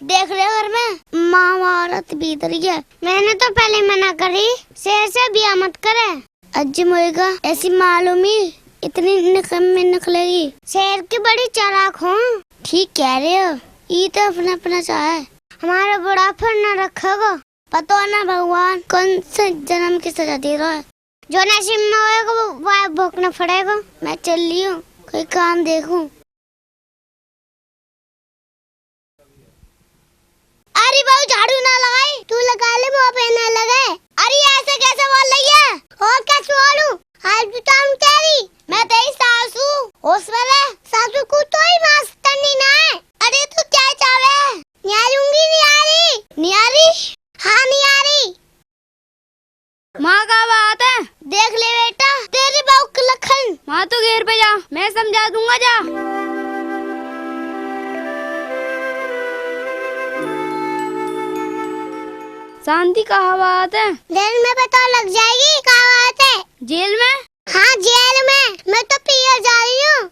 देख ले घर में महाभारत बीत रही है। मैंने तो पहले मना करी शेर से बिया मत करे। अज्जी मुर्गा ऐसी मालूमी इतनी निकम्मी निकलेगी। शेर की बड़ी चालाक हूँ। ठीक कह रहे हो। ये तो अपना अपना चाहे हमारा बुढ़ापा न रखेगा। पता ना भगवान कौन से जन्म की सजा दे रहा है। जो नसीब में होएगा वो भोगना पड़ेगा। मैं चल रही हूँ कोई काम देखूं। अरे बहु झाड़ू ना लगाई तू लगा ले मुँह पे ना लगे। अरे ऐसे कैसे बोल रही है। और क्या छोड़ू आज बताऊं तेरी मैं तेरी सासू उस वाले सासू को तो ही मास्टरनी ना है। अरे तू क्या चाहे न्यारूंगी नियारी हाँ नियारी। माँ का बात है। देख ले बेटा तेरी बहू का लखन। माँ तो घेर पे जा मैं समझा दूंगा जा। शांति कहाँ बात है। जेल में पता लग जाएगी कहाँ बात है। जेल में? हाँ जेल में। मैं तो पिया जा रही हूँ।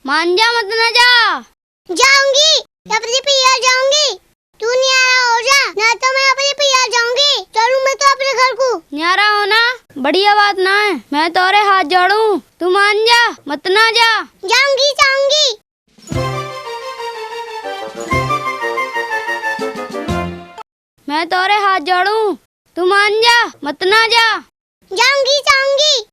मान जा मत ना जा। जाऊंगी, अपनी पिया जाऊंगी। तू नहीं आ रहा हो जा, ना तो मैं अपनी पिया जाऊंगी। चलूं मैं तो अपने घर को। न्यारा होना बढ़िया बात ना है। मैं तोरे हाथ जोड़ू, तू मान जा मत ना जा। जाऊंगी जाऊंगी। मैं तोरे हाथ जोड़ू, तू मान जा मत ना जा। जाऊंगी जाऊंगी।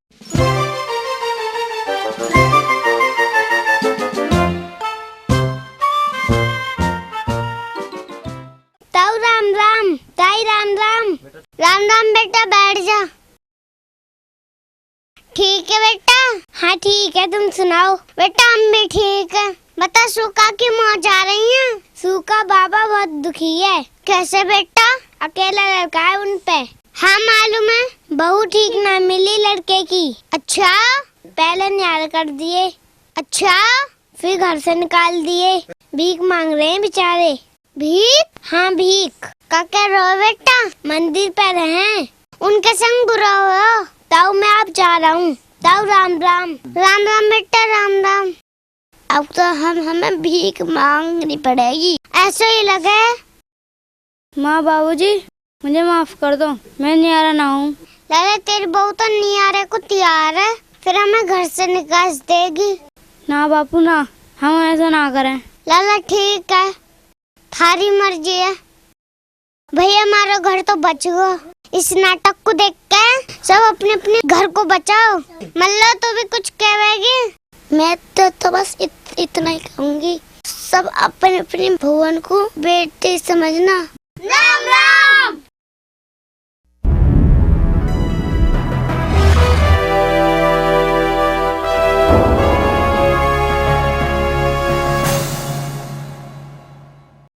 ताऊ राम राम, ताई राम राम। राम राम बेटा, बैठ जा। ठीक है बेटा। हाँ ठीक है, तुम सुनाओ। बेटा हम भी ठीक है। बता सूखा की माँ जा रही है। सूखा बाबा बहुत दुखी है। कैसे बेटा? अकेला लड़का है उन पे। हाँ मालूम है, बहू ठीक ना मिली लड़के की। अच्छा, पहले न्यार कर दिए। अच्छा, फिर घर से निकाल दिए। भीख मांग रहे हैं बेचारे। भीख? हाँ भीख। क्या कह रहे हो बेटा? मंदिर पे रहे, उनके संग बुरा हो। ताऊ मैं अब जा रहा हूँ। ताऊ राम राम। राम राम बेटा, राम राम। अब तो हमें भीख मांगनी पड़ेगी, ऐसा ही लगे। माँ बाबूजी मुझे माफ कर दो, मैं न्यारा ना हूँ। लाला तेरी बहू तो नियारे को तैयार है, फिर हमें घर से निकाल देगी। ना बापू ना, हम ऐसा ना करें। लाला ठीक है, थारी मर्जी है। भैया हमारा घर तो बच गया। इस नाटक को देख के सब अपने अपने घर को बचाओ। मल्ला तो भी कुछ कहेगी। मैं तो बस इतना ही कहूँगी, सब अपने अपने भुवन को बेटे समझना। राम राम।